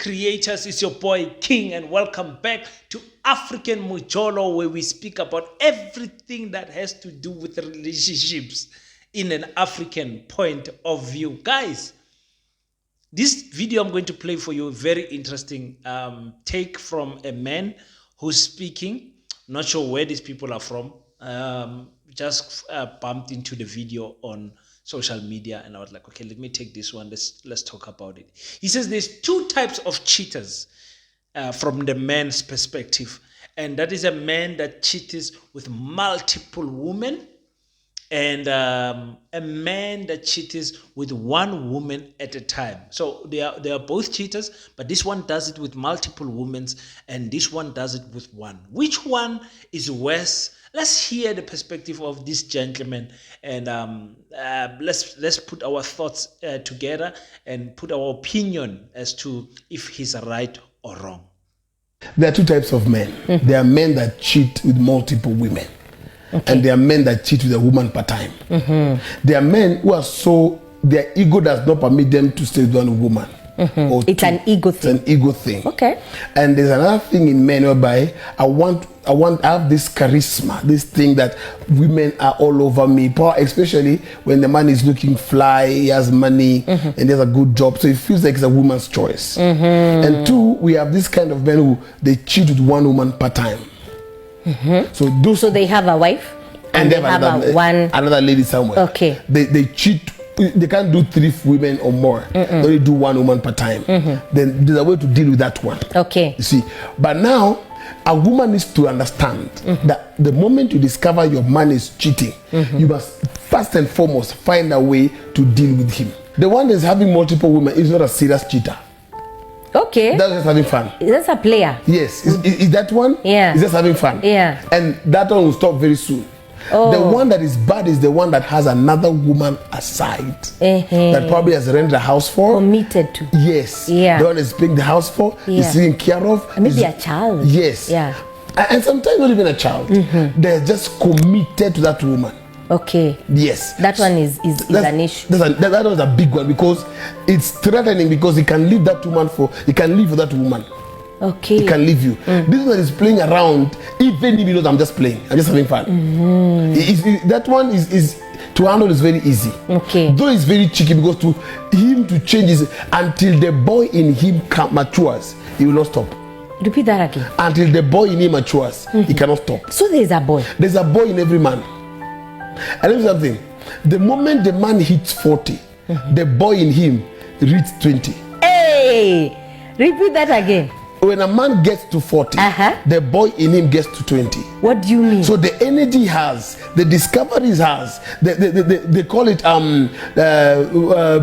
creators? It's your boy King, and welcome back to African Mojolo, where we speak about everything that has to do with relationships in an African point of view. Guys, this video I'm going to play for you a very interesting take from a man who's speaking. Not sure where these people are from. Just bumped into the video on social media, and I was like, okay, let me take this one. Let's talk about it. He says there's two types of cheaters from the man's perspective, and that is a man that cheats with multiple women, and a man that cheats with one woman at a time. So they are both cheaters, but this one does it with multiple women, and this one does it with one. Which one is worse? Let's hear the perspective of this gentleman, and let's put our thoughts together and put our opinion as to if he's right or wrong. There are two types of men. There are men that cheat with multiple women. Okay. And there are men that cheat with a woman per time. There are men who are their ego does not permit them to stay with one woman. It's an ego thing. It's an ego thing. Okay. And there's another thing in men whereby I have this charisma, this thing that women are all over me, especially when the man is looking fly, he has money, and there's a good job. So it feels like it's a woman's choice. And two, we have this kind of men who they cheat with one woman per time. So they have a wife and they have another lady somewhere. Okay. They cheat. They can't do 3 women or more. They only do 1 woman per time. Then there's a way to deal with that one. Okay. You see, but now a woman needs to understand that the moment you discover your man is cheating, you must first and foremost find a way to deal with him. The one that's having multiple women is not a serious cheater. Okay. That's just having fun. That's a player. Yes. Is that one? Yeah. Is just having fun. Yeah. And that one will stop very soon. Oh. The one that is bad is the one that has another woman aside that probably has rented a house for. Committed to. Yes. Yeah. The one is paying the house for, is taken care of. Maybe a child. Yes. Yeah. And sometimes not even a child. They're just committed to that woman. Okay. Yes. That one is an issue. That was a big one because it's threatening because he can leave that woman for that woman. Okay. He can leave you. This one is playing around, even if he knows I'm just playing. I'm just having fun. That one is to handle is very easy. Okay. Though it's very tricky because to him to change is until the boy in him matures, he will not stop. Repeat that again. Until the boy in him matures, he cannot stop. So there's a boy. There's a boy in every man. And let me say something. The moment the man hits 40, the boy in him reaches 20. Hey! Repeat that again. When a man gets to 40, the boy in him gets to 20. What do you mean? So the energy he has, the discoveries has, they call it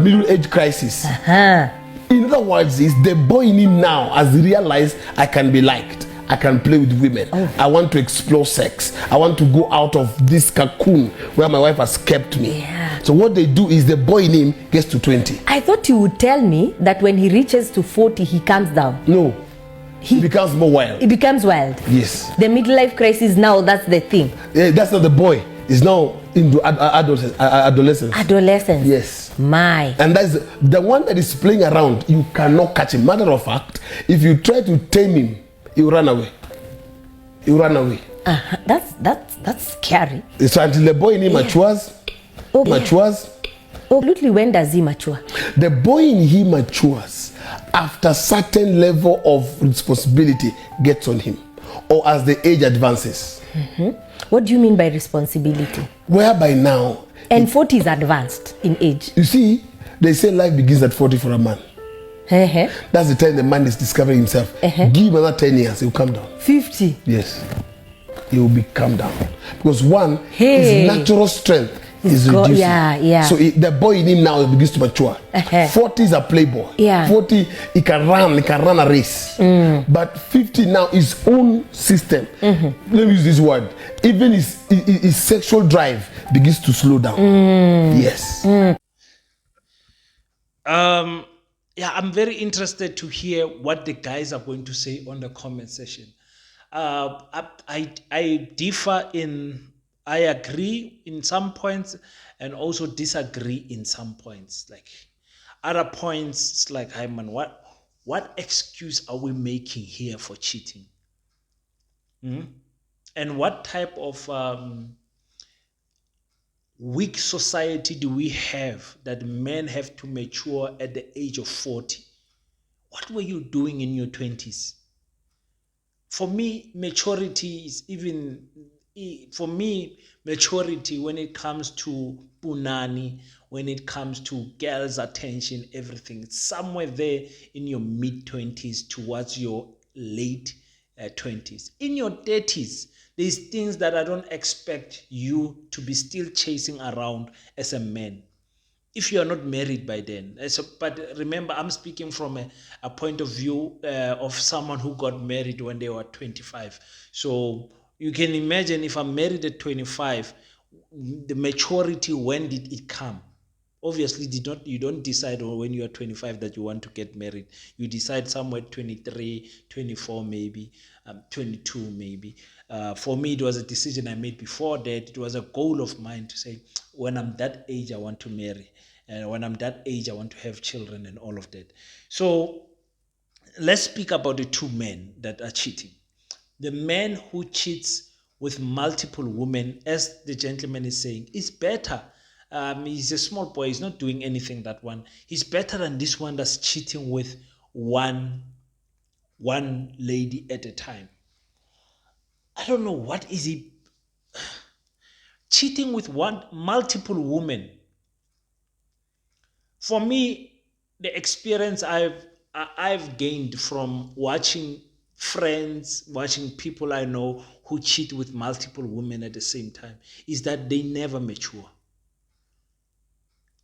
middle age crisis. In other words, is the boy in him now has realized I can be liked. I can play with women. I want to explore sex. I want to go out of this cocoon where my wife has kept me. Yeah. So what they do is the boy in him gets to 20. I thought you would tell me that when he reaches to 40, he calms down. No. He becomes more wild. He becomes wild. Yes. The midlife crisis now, that's the thing. Yeah, that's not the boy. It's now into adolescence. Adolescence. Yes. My. And that's the one that is playing around. You cannot catch him. Matter of fact, if you try to tame him, he will run away. He will run away. That's scary. So until the boy in him matures, Absolutely, when does he mature? The boy in him matures after certain level of responsibility gets on him, or as the age advances. What do you mean by responsibility? Whereby now, and 40 is advanced in age. You see, they say life begins at 40 for a man. That's the time the man is discovering himself. Give him another 10 years, he will come down. 50. Yes, he will be calm down because one, his natural strength is reducing. So the boy in him now begins to mature. 40 is a playboy. 40, he can run a race. But 50 now, his own system. Let me use this word. Even his sexual drive begins to slow down. Yes. I'm very interested to hear what the guys are going to say on the comment section. I differ in. I agree in some points and also disagree in some points. Like other points, it's like, hey man, what excuse are we making here for cheating? And what type of weak society do we have that men have to mature at the age of 40? What were you doing in your 20s? For me, maturity when it comes to punani, when it comes to girls' attention, everything, it's somewhere there in your mid-20s towards your late 20s. In your 30s, there's things that I don't expect you to be still chasing around as a man, if you are not married by then. But remember, I'm speaking from a point of view of someone who got married when they were 25. So you can imagine, if I'm married at 25, the maturity, when did it come? Obviously, you don't decide when you are 25 that you want to get married. You decide somewhere 23, 24 maybe, 22 maybe. For me, it was a decision I made before that. It was a goal of mine to say, when I'm that age, I want to marry. And when I'm that age, I want to have children and all of that. So let's speak about the two men that are cheating. The man who cheats with multiple women, as the gentleman is saying, is better. He's a small boy. He's not doing anything, that one. He's better than this one that's cheating with one lady at a time. I don't know, what is he cheating with multiple women? For me, the experience I've gained from watching friends, watching people I know who cheat with multiple women at the same time, is that they never mature.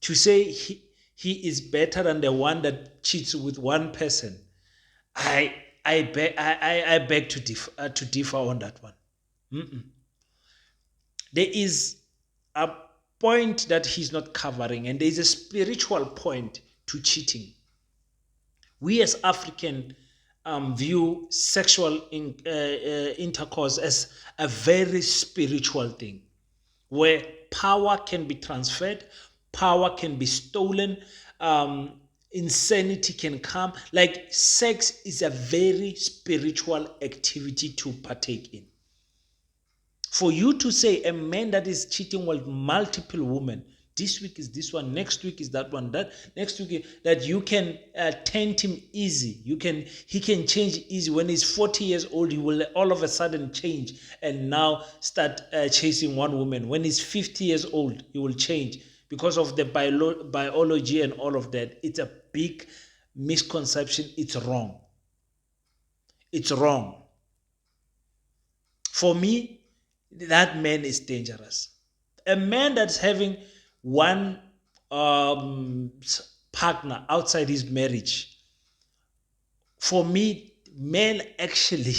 To say he is better than the one that cheats with one person, I beg to differ on that one. There is a point that he's not covering, and there is a spiritual point to cheating. We as African view sexual intercourse as a very spiritual thing, where power can be transferred, power can be stolen, insanity can come. Like, sex is a very spiritual activity to partake in. For you to say a man that is cheating with multiple women, this week is this one, next week is that one, that next week, that you can tempt him easy, he can change easy. When he's 40 years old, he will all of a sudden change and now start chasing one woman. When he's 50 years old, he will change because of the biology and all of that. It's a big misconception. It's wrong. It's wrong. For me, that man is dangerous. A man that's having one partner outside his marriage, for me, men actually,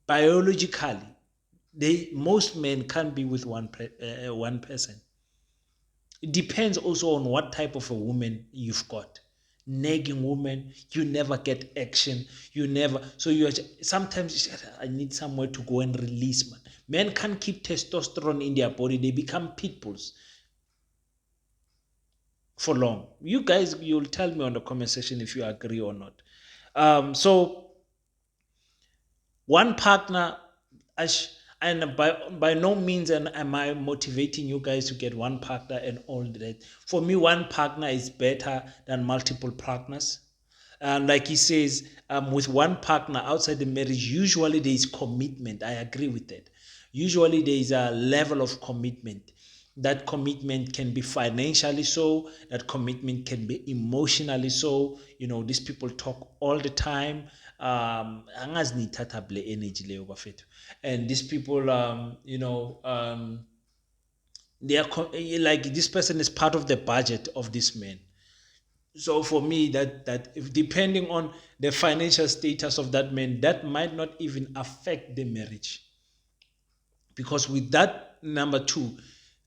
biologically, most men can't be with one person. It depends also on what type of a woman you've got. Nagging woman, you never get action. Sometimes you say, I need somewhere to go and release, man. Men can't keep testosterone in their body. They become pit bulls for long. You guys, you'll tell me on the comment section if you agree or not. So one partner, and by no means am I motivating you guys to get one partner and all that. For me, one partner is better than multiple partners. Like he says, with one partner outside the marriage, usually there is commitment. I agree with that. Usually there is a level of commitment. That commitment can be financially so, that commitment can be emotionally so. These people talk all the time. And these people, they are like, this person is part of the budget of this man. So for me, that if depending on the financial status of that man, that might not even affect the marriage. Because with that number two,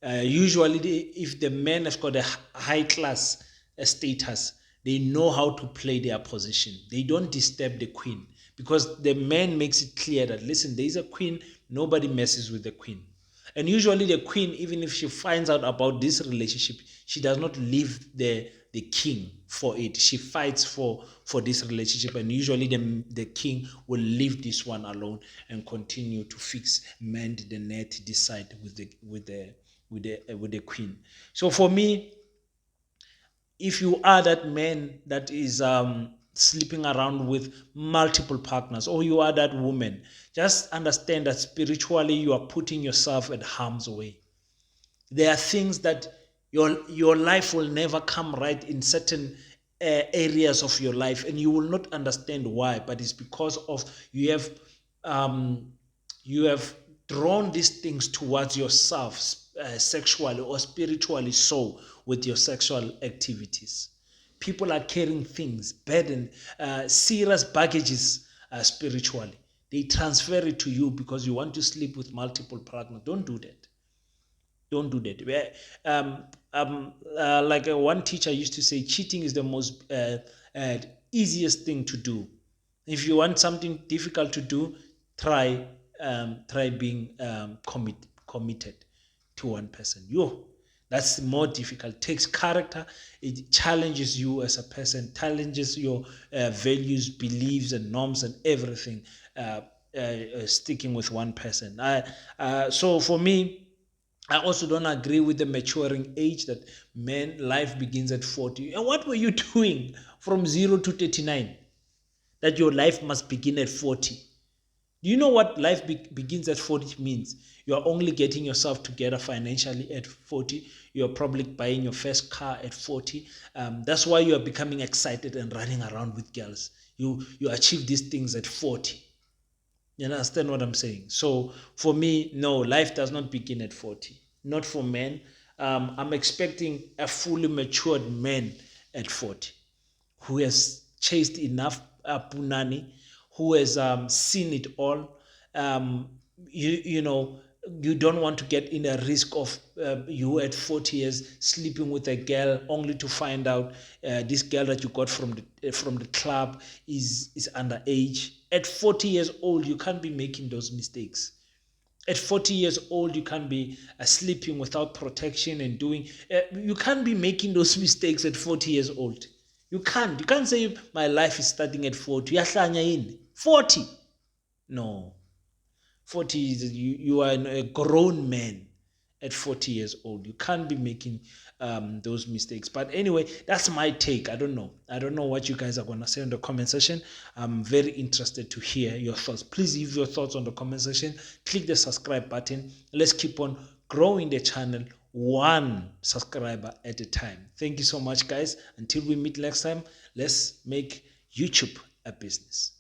usually if the man has got a high class status, they know how to play their position. They don't disturb the queen, because the man makes it clear that, listen, there is a queen, nobody messes with the queen. And usually the queen, even if she finds out about this relationship, she does not leave the king for it. She fights for this relationship, and usually the king will leave this one alone and continue to mend the net this side with the queen. So for me, if you are that man that is sleeping around with multiple partners, or you are that woman, just understand that spiritually you are putting yourself at harm's way. There are things that your life will never come right in certain areas of your life, and you will not understand why, but it's because of you have drawn these things towards yourself, sexually or spiritually, so with your sexual activities. People are carrying things, burden, serious baggages spiritually. They transfer it to you because you want to sleep with multiple partners. Don't do that. Don't do that. Like one teacher used to say, cheating is the most easiest thing to do. If you want something difficult to do, try being committed to one person. That's more difficult. It takes character. It challenges you as a person, challenges your values, beliefs, and norms, and everything. Sticking with one person. So for me, I also don't agree with the maturing age that life begins at 40. And what were you doing from 0 to 39? That your life must begin at 40. Do you know what life begins at 40 means? You are only getting yourself together financially at 40. You're probably buying your first car at 40. That's why you are becoming excited and running around with girls. You achieve these things at 40. You understand what I'm saying? So for me, no, life does not begin at 40. Not for men. I'm expecting a fully matured man at 40 who has chased enough punani, who has seen it all. You don't want to get in a risk of you at 40 years sleeping with a girl only to find out this girl that you got from the club is underage. At 40 years old, you can't be making those mistakes. At 40 years old, you can't be sleeping without protection and doing. You can't be making those mistakes at 40 years old. You can't. You can't say my life is starting at 40. 40. No. 40 is you are a grown man at 40 years old. You can't be making those mistakes. But anyway, that's my take. I don't know what you guys are going to say in the comment section. I'm very interested to hear your thoughts. Please leave your thoughts on the comment section. Click the subscribe button. Let's keep on growing the channel one subscriber at a time. Thank you so much, guys. Until we meet next time, let's make YouTube a business.